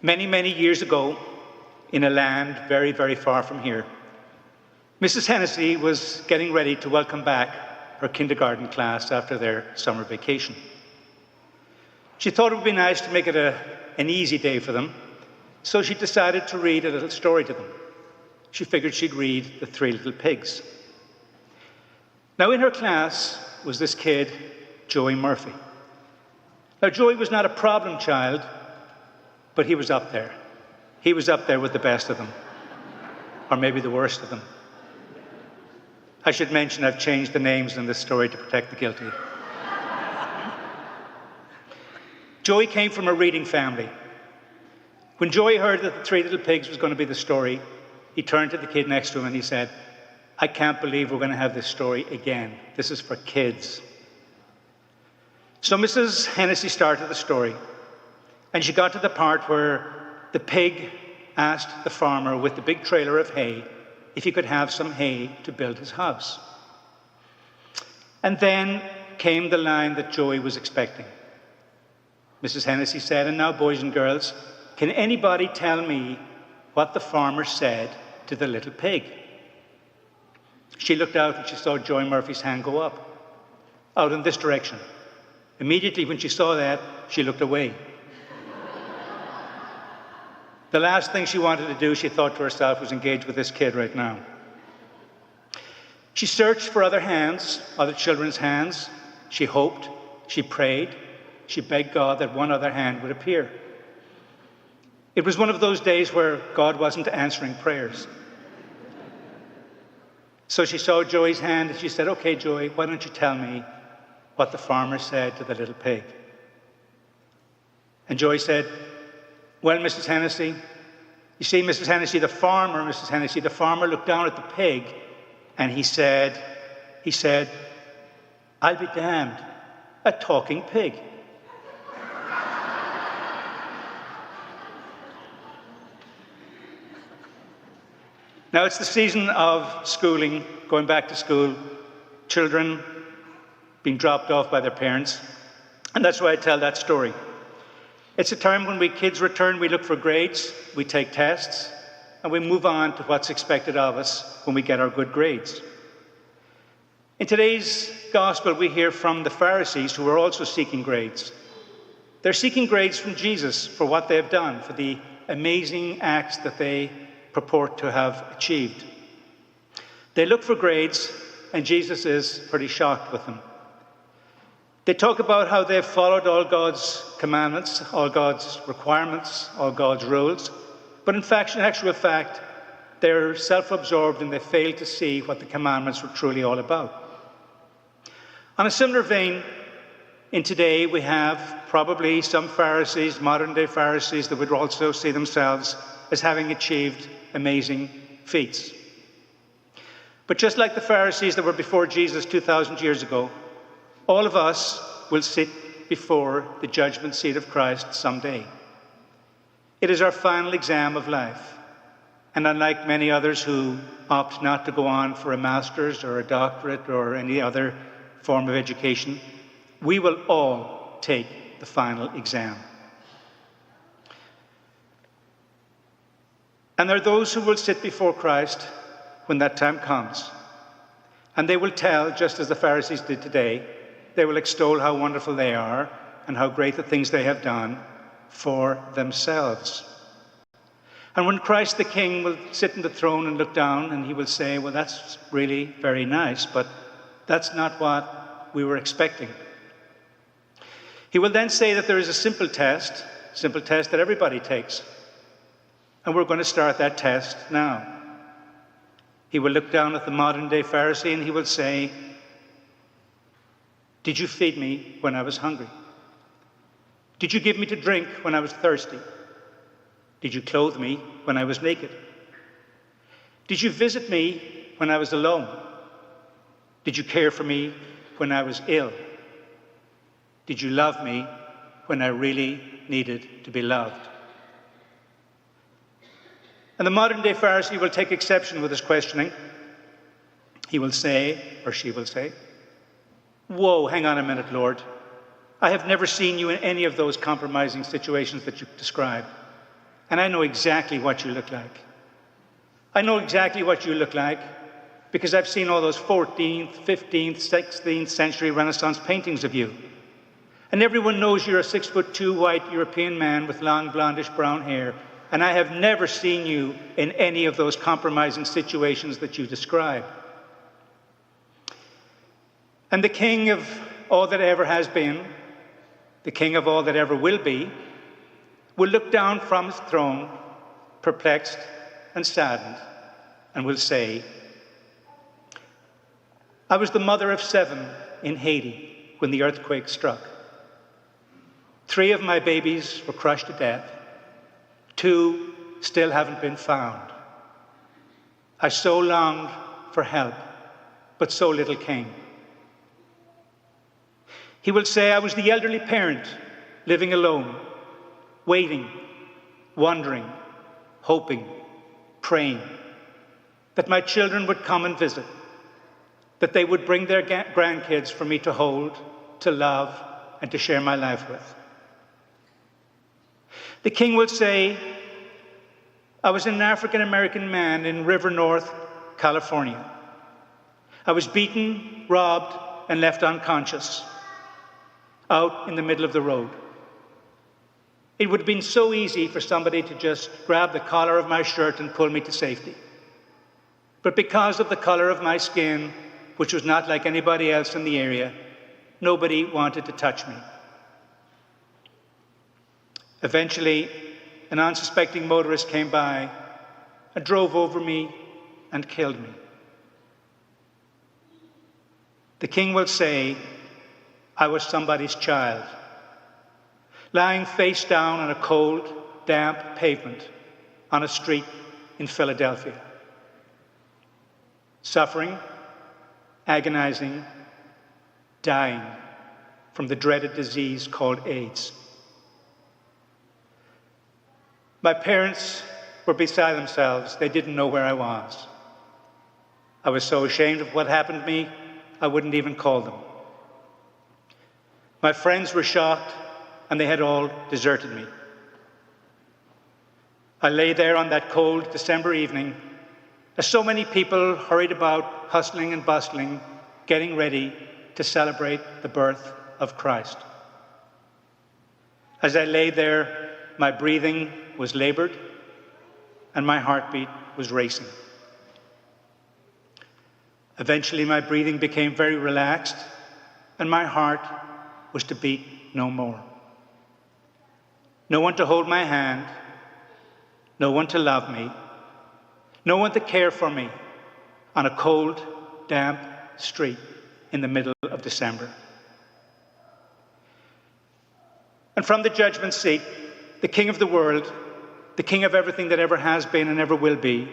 Many, many years ago, in a land very, very far from here, Mrs. Hennessy was getting ready to welcome back her kindergarten class after their summer vacation. She thought it would be nice to make it an easy day for them, so she decided to read a little story to them. She figured she'd read The Three Little Pigs. Now, in her class was this kid, Joey Murphy. Now, Joey was not a problem child, but he was up there. He was up there with the best of them, or maybe the worst of them. I should mention I've changed the names in this story to protect the guilty. Joey came from a reading family. When Joey heard that The Three Little Pigs was going to be the story, he turned to the kid next to him and he said, "I can't believe we're going to have this story again. This is for kids." So Mrs. Hennessy started the story, and she got to the part where the pig asked the farmer with the big trailer of hay if he could have some hay to build his house. And then came the line that Joey was expecting. Mrs. Hennessy said, "And now, boys and girls, can anybody tell me what the farmer said to the little pig?" She looked out and she saw Joey Murphy's hand go up, out in this direction. Immediately when she saw that, she looked away. The last thing she wanted to do, she thought to herself, was engage with this kid right now. She searched for other hands, other children's hands. She hoped, she prayed, she begged God that one other hand would appear. It was one of those days where God wasn't answering prayers. So she saw Joey's hand and she said, "Okay, Joey, why don't you tell me what the farmer said to the little pig?" And Joey said, "Well, Mrs. Hennessy, you see, Mrs. Hennessy, the farmer looked down at the pig and he said, I'll be damned, a talking pig." Now, it's the season of schooling, going back to school, children being dropped off by their parents, and that's why I tell that story. It's a time when we kids return, we look for grades, we take tests, and we move on to what's expected of us when we get our good grades. In today's gospel, we hear from the Pharisees who are also seeking grades. They're seeking grades from Jesus for what they have done, for the amazing acts that they purport to have achieved. They look for grades, and Jesus is pretty shocked with them. They talk about how they've followed all God's commandments, all God's requirements, all God's rules, but in actual fact, they're self-absorbed and they fail to see what the commandments were truly all about. On a similar vein, in today we have probably some Pharisees, modern-day Pharisees, that would also see themselves as having achieved amazing feats. But just like the Pharisees that were before Jesus 2,000 years ago, all of us will sit before the judgment seat of Christ someday. It is our final exam of life. And unlike many others who opt not to go on for a master's or a doctorate or any other form of education, we will all take the final exam. And there are those who will sit before Christ when that time comes. And they will tell, just as the Pharisees did today, they will extol how wonderful they are and how great the things they have done for themselves. And when Christ the King will sit on the throne and look down, and he will say, "Well, that's really very nice, but that's not what we were expecting." He will then say that there is a simple test that everybody takes. And we're going to start that test now. He will look down at the modern-day Pharisee and he will say, "Did you feed me when I was hungry? Did you give me to drink when I was thirsty? Did you clothe me when I was naked? Did you visit me when I was alone? Did you care for me when I was ill? Did you love me when I really needed to be loved?" And the modern-day Pharisee will take exception with his questioning. He will say, or she will say, "Whoa, hang on a minute, Lord. I have never seen you in any of those compromising situations that you describe. And I know exactly what you look like. I know exactly what you look like because I've seen all those 14th, 15th, 16th century Renaissance paintings of you. And everyone knows you're a 6'2" white European man with long blondish brown hair. And I have never seen you in any of those compromising situations that you describe. And the King of all that ever has been, the King of all that ever will be, will look down from his throne, perplexed and saddened, and will say, I was the mother of 7 in Haiti when the earthquake struck. 3 of my babies were crushed to death. 2 still haven't been found. I so longed for help, but so little came. He will say, I was the elderly parent living alone, waiting, wondering, hoping, praying that my children would come and visit, that they would bring their grandkids for me to hold, to love, and to share my life with. The King will say, I was an African-American man in River North, California. I was beaten, robbed, and left unconscious, out in the middle of the road. It would have been so easy for somebody to just grab the collar of my shirt and pull me to safety. But because of the color of my skin, which was not like anybody else in the area, nobody wanted to touch me. Eventually, an unsuspecting motorist came by and drove over me and killed me. The King will say, I was somebody's child, lying face down on a cold, damp pavement on a street in Philadelphia, suffering, agonizing, dying from the dreaded disease called AIDS. My parents were beside themselves. They didn't know where I was. I was so ashamed of what happened to me, I wouldn't even call them. My friends were shocked, and they had all deserted me. I lay there on that cold December evening, as so many people hurried about, hustling and bustling, getting ready to celebrate the birth of Christ. As I lay there, my breathing was labored, and my heartbeat was racing. Eventually, my breathing became very relaxed, and my heart was to beat no more. No one to hold my hand, no one to love me, no one to care for me on a cold, damp street in the middle of December. And from the judgment seat, the King of the world, the King of everything that ever has been and ever will be,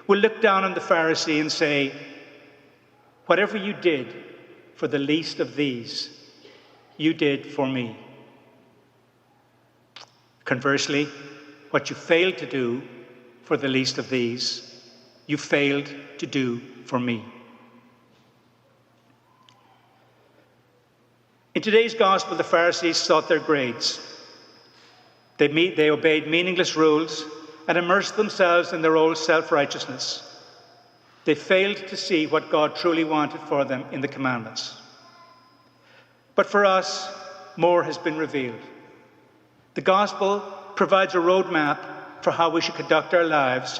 will look down on the Pharisee and say, whatever you did for the least of these, you did for me. Conversely, what you failed to do for the least of these, you failed to do for me. In today's gospel, the Pharisees sought their grades. They obeyed meaningless rules and immersed themselves in their old self-righteousness. They failed to see what God truly wanted for them in the commandments. But for us, more has been revealed. The gospel provides a roadmap for how we should conduct our lives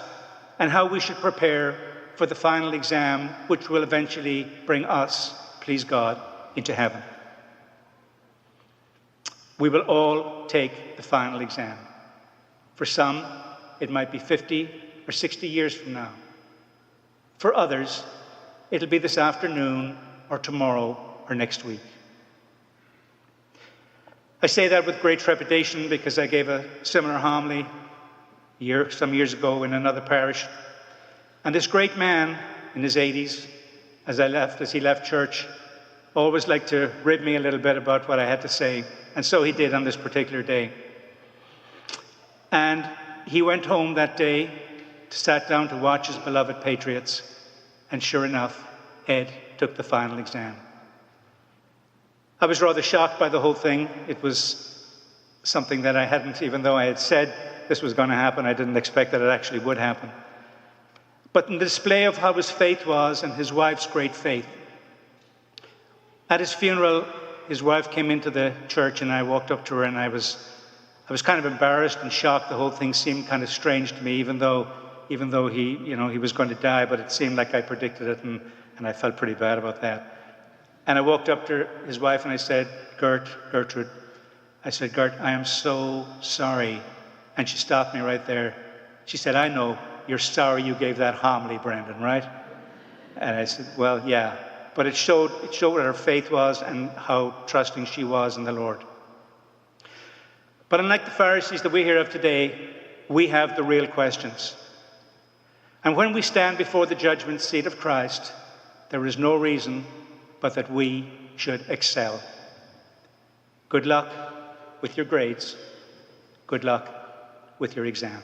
and how we should prepare for the final exam, which will eventually bring us, please God, into heaven. We will all take the final exam. For some, it might be 50 or 60 years from now. For others, it'll be this afternoon or tomorrow or next week. I say that with great trepidation because I gave a similar homily some years ago in another parish. And this great man in his 80s, as he left church, always liked to rib me a little bit about what I had to say. And so he did on this particular day. And he went home that day, sat down to watch his beloved Patriots, and sure enough, Ed took the final exam. I was rather shocked by the whole thing. It was something that I hadn't, even though I had said this was going to happen. I didn't expect that it actually would happen. But in the display of how his faith was and his wife's great faith, at his funeral, his wife came into the church and I walked up to her, and I was kind of embarrassed and shocked. The whole thing seemed kind of strange to me, even though he was going to die, but it seemed like I predicted it, and I felt pretty bad about that. And I walked up to his wife and I said, Gertrude, I said, Gert, I am so sorry. And she stopped me right there. She said, I know, you're sorry you gave that homily, Brendan, right? And I said, well, yeah. But it showed what her faith was and how trusting she was in the Lord. But unlike the Pharisees that we hear of today, we have the real questions. And when we stand before the judgment seat of Christ, there is no reason but that we should excel. Good luck with your grades. Good luck with your exam.